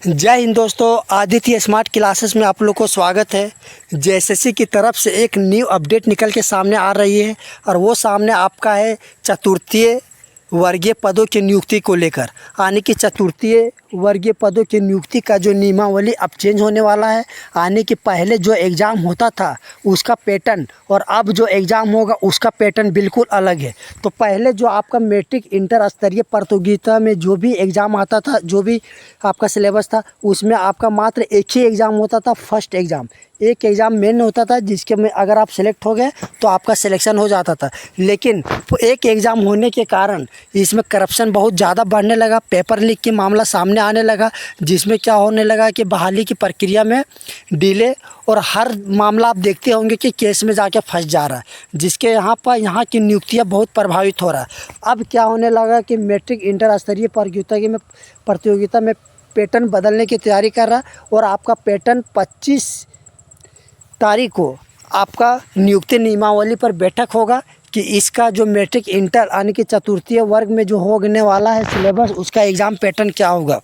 जय हिंद दोस्तों, Aditya smart classes में आप लोग को स्वागत है। जेएसएससी की तरफ से एक न्यू अपडेट निकल के सामने आ रही है और वो सामने आपका है चतुर्थीय वर्गीय पदों की नियुक्ति को लेकर। यानी कि चतुर्थीय वर्गीय पदों की नियुक्ति का जो नियमावली अब चेंज होने वाला है। यानी कि पहले जो एग्ज़ाम होता था उसका पैटर्न और अब जो एग्ज़ाम होगा उसका पैटर्न बिल्कुल अलग है। तो पहले जो आपका मैट्रिक इंटर स्तरीय प्रतियोगिता में जो भी एग्ज़ाम आता था, जो भी आपका सिलेबस था, उसमें आपका मात्र एक ही एग्ज़ाम होता था, फर्स्ट एग्ज़ाम। एक एग्ज़ाम मेन होता था जिसके में अगर आप सेलेक्ट हो गए तो आपका सिलेक्शन हो जाता था। लेकिन एक एग्ज़ाम होने के कारण इसमें करप्शन बहुत ज़्यादा बढ़ने लगा, पेपर लीक की मामला सामने आने लगा, जिसमें क्या होने लगा कि बहाली की प्रक्रिया में डिले और हर मामला आप देखते होंगे कि केस में जाके फंस जा रहा है, जिसके यहाँ की नियुक्तियाँ बहुत प्रभावित हो रहा है। अब क्या होने लगा कि मैट्रिक इंटर स्तरीय प्रतियोगिता में पैटर्न बदलने की तैयारी कर रहा है और आपका पैटर्न 25 तारीख को आपका नियुक्ति नियमावली पर बैठक होगा कि इसका जो मैट्रिक इंटर यानी कि चतुर्थीय वर्ग में जो होने वाला है सिलेबस, उसका एग्ज़ाम पैटर्न क्या होगा।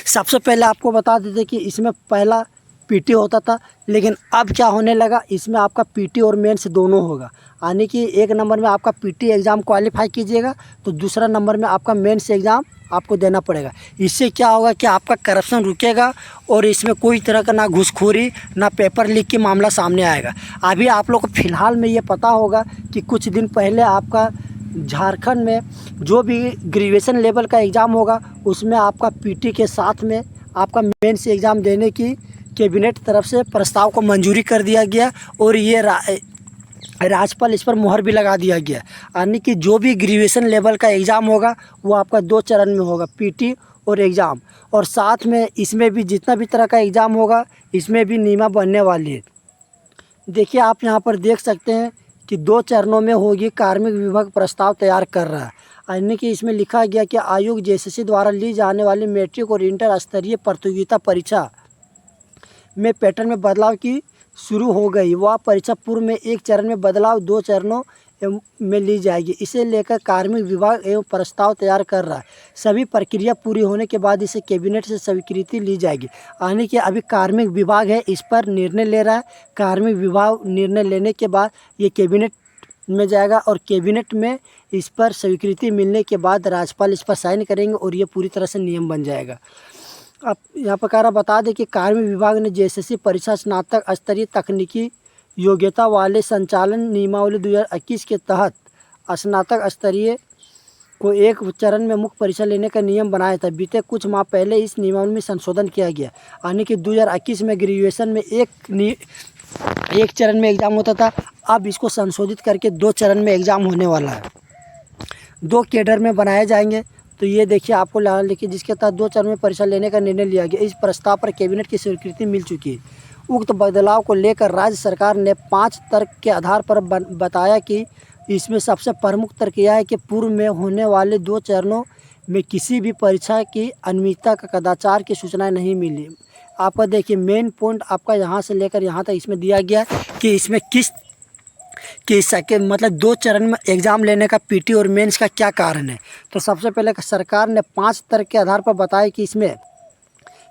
सबसे पहले आपको बता देते कि इसमें पहला पीटी होता था, लेकिन अब क्या होने लगा, इसमें आपका पीटी और मेंस दोनों होगा। यानी कि एक नंबर में आपका पीटी एग्ज़ाम क्वालिफाई कीजिएगा तो दूसरा नंबर में आपका मेंस एग्ज़ाम आपको देना पड़ेगा। इससे क्या होगा कि आपका करप्शन रुकेगा और इसमें कोई तरह का ना घूसखोरी ना पेपर लीक की मामला सामने आएगा। अभी आप लोग को फ़िलहाल में ये पता होगा कि कुछ दिन पहले आपका झारखंड में जो भी ग्रेजुएशन लेवल का एग्ज़ाम होगा उसमें आपका पीटी के साथ में आपका मेंस एग्ज़ाम देने की कैबिनेट तरफ से प्रस्ताव को मंजूरी कर दिया गया और ये राज्यपाल इस पर मुहर भी लगा दिया गया। यानी कि जो भी ग्रेजुएशन लेवल का एग्ज़ाम होगा वो आपका 2 चरण में होगा, पीटी और एग्ज़ाम। और साथ में इसमें भी जितना भी तरह का एग्ज़ाम होगा इसमें भी नियमा बनने वाली है। देखिए आप यहाँ पर देख सकते हैं कि 2 चरणों में होगी। कार्मिक विभाग प्रस्ताव तैयार कर रहा है। यानी कि इसमें लिखा गया कि आयोग जेएसएससी द्वारा ली जाने वाली मैट्रिक और इंटर स्तरीय प्रतियोगिता परीक्षा में पैटर्न में बदलाव की शुरू हो गई। वह परीक्षा पूर्व में एक चरण में बदलाव 2 चरणों में ली जाएगी। इसे लेकर कार्मिक विभाग एवं प्रस्ताव तैयार कर रहा है। सभी प्रक्रिया पूरी होने के बाद इसे कैबिनेट से स्वीकृति ली जाएगी। यानी कि अभी कार्मिक विभाग है इस पर निर्णय ले रहा है। कार्मिक विभाग निर्णय लेने के बाद ये कैबिनेट में जाएगा और कैबिनेट में इस पर स्वीकृति मिलने के बाद राज्यपाल इस पर साइन करेंगे और ये पूरी तरह से नियम बन जाएगा। अब यहाँ पर बता दें कि कार्मिक विभाग ने जेएसएससी परीक्षा स्नातक स्तरीय तकनीकी योग्यता वाले संचालन नियमावली 2021 के तहत स्नातक स्तरीय को एक चरण में मुख्य परीक्षा लेने का नियम बनाया था। बीते कुछ माह पहले इस नियमावली में संशोधन किया गया। यानी कि 2021 में ग्रेजुएशन में एक चरण में एग्ज़ाम होता था, अब इसको संशोधित करके 2 चरण में एग्ज़ाम होने वाला है। 2 कैडर में बनाए जाएंगे। तो ये देखिए आपको लिखिए जिसके तहत 2 चरण में परीक्षा लेने का निर्णय लिया गया। इस प्रस्ताव पर कैबिनेट की स्वीकृति मिल चुकी है। उक्त बदलाव को लेकर राज्य सरकार ने 5 तर्क के आधार पर बताया कि इसमें सबसे प्रमुख तर्क यह है कि पूर्व में होने वाले 2 चरणों में किसी भी परीक्षा की अनियमितता का कदाचार की सूचनाएं नहीं मिली। आपका देखिए मेन पॉइंट आपका यहाँ से लेकर यहाँ तक इसमें दिया गया कि इसमें मतलब 2 चरण में एग्ज़ाम लेने का पीटी और मेंस का क्या कारण है। तो सबसे पहले सरकार ने 5 तर्क के आधार पर बताया कि इसमें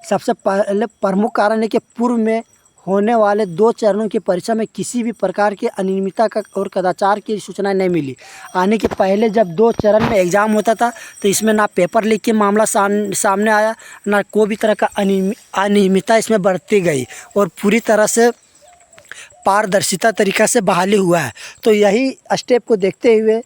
सबसे पहले प्रमुख कारण है कि पूर्व में होने वाले 2 चरणों की परीक्षा में किसी भी प्रकार की अनियमितता का और कदाचार की सूचना नहीं मिली। यानी कि पहले जब 2 चरण में एग्ज़ाम होता था तो इसमें ना पेपर लीक के मामला सामने आया, ना कोई भी तरह का अनियमितता इसमें बरती गई और पूरी तरह से पारदर्शिता तरीक़ा से बहाली हुआ है। तो यही स्टेप को देखते हुए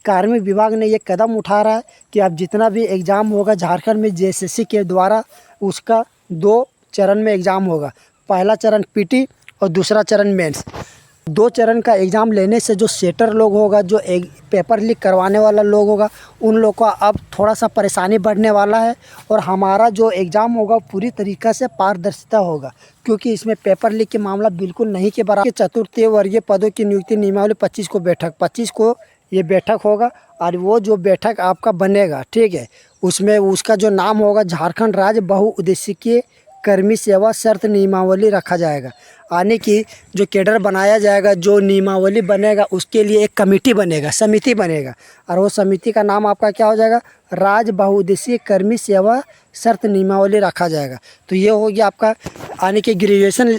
कार्मिक विभाग ने ये कदम उठा रहा है कि अब जितना भी एग्ज़ाम होगा झारखंड में जेएसएससी के द्वारा उसका 2 चरण में एग्ज़ाम होगा। पहला चरण पीटी और दूसरा चरण मेंस। 2 चरण का एग्ज़ाम लेने से जो सेटर लोग होगा, जो पेपर लीक करवाने वाला लोग होगा, उन लोग का अब थोड़ा सा परेशानी बढ़ने वाला है और हमारा जो एग्ज़ाम होगा पूरी तरीक़ा से पारदर्शिता होगा, क्योंकि इसमें पेपर लीक के मामला बिल्कुल नहीं के बराबर। चतुर्थीय वर्गीय पदों की नियुक्ति नियमावली 25 को ये बैठक होगा और वो जो बैठक आपका बनेगा, ठीक है, उसमें उसका जो नाम होगा झारखंड राज्य बहुउद्देशीय कर्मी सेवा शर्त नियमावली रखा जाएगा। यानी कि जो कैडर बनाया जाएगा, जो नियमावली बनेगा, उसके लिए एक कमेटी बनेगा, समिति बनेगा, और वो समिति का नाम आपका क्या हो जाएगा, राज्य बहुउद्देशीय कर्मी सेवा शर्त नियमावली रखा जाएगा। तो ये हो गया आपका, यानी कि ग्रेजुएशन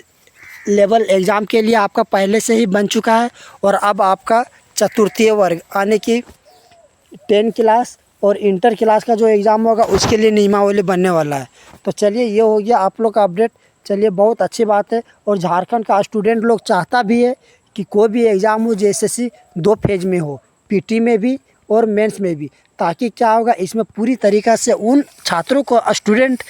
लेवल एग्ज़ाम के लिए आपका पहले से ही बन चुका है। और अब आपका चतुर्थीय वर्ग यानी कि 10 क्लास और इंटर क्लास का जो एग्ज़ाम होगा उसके लिए नियमावली बनने वाला है। तो चलिए ये हो गया आप लोग का अपडेट। चलिए बहुत अच्छी बात है। और झारखंड का स्टूडेंट लोग चाहता भी है कि कोई भी एग्ज़ाम हो JSSC 2 फेज़ में हो, PT में भी और मेंस में भी, ताकि क्या होगा इसमें पूरी तरीक़ा से उन छात्रों को, स्टूडेंट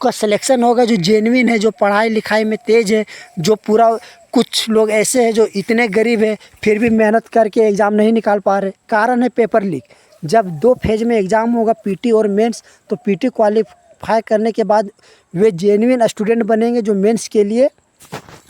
का सिलेक्शन होगा जो जेन्युइन है, जो पढ़ाई लिखाई में तेज़ है, जो पूरा, कुछ लोग ऐसे हैं जो इतने गरीब है फिर भी मेहनत करके एग्ज़ाम नहीं निकाल पा रहे, कारण है पेपर लीक। जब 2 फेज़ में एग्ज़ाम होगा PT और मेंस, तो PT क्वालिफाई करने के बाद वे जेन्युइन स्टूडेंट बनेंगे जो मेंस के लिए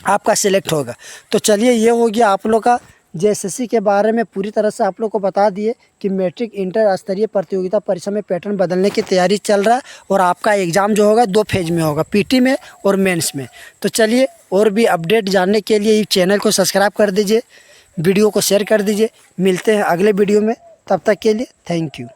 आपका सिलेक्ट होगा। तो चलिए ये हो गया आप लोग का JSSC के बारे में पूरी तरह से आप लोग को बता दिए कि मैट्रिक इंटर स्तरीय प्रतियोगिता परीक्षा में पैटर्न बदलने की तैयारी चल रहा है और आपका एग्ज़ाम जो होगा 2 फेज़ में होगा, PT में और मेंस में। तो चलिए और भी अपडेट जानने के लिए चैनल को सब्सक्राइब कर दीजिए, वीडियो को शेयर कर दीजिए। मिलते हैं अगले वीडियो में, तब तक के लिए थैंक यू।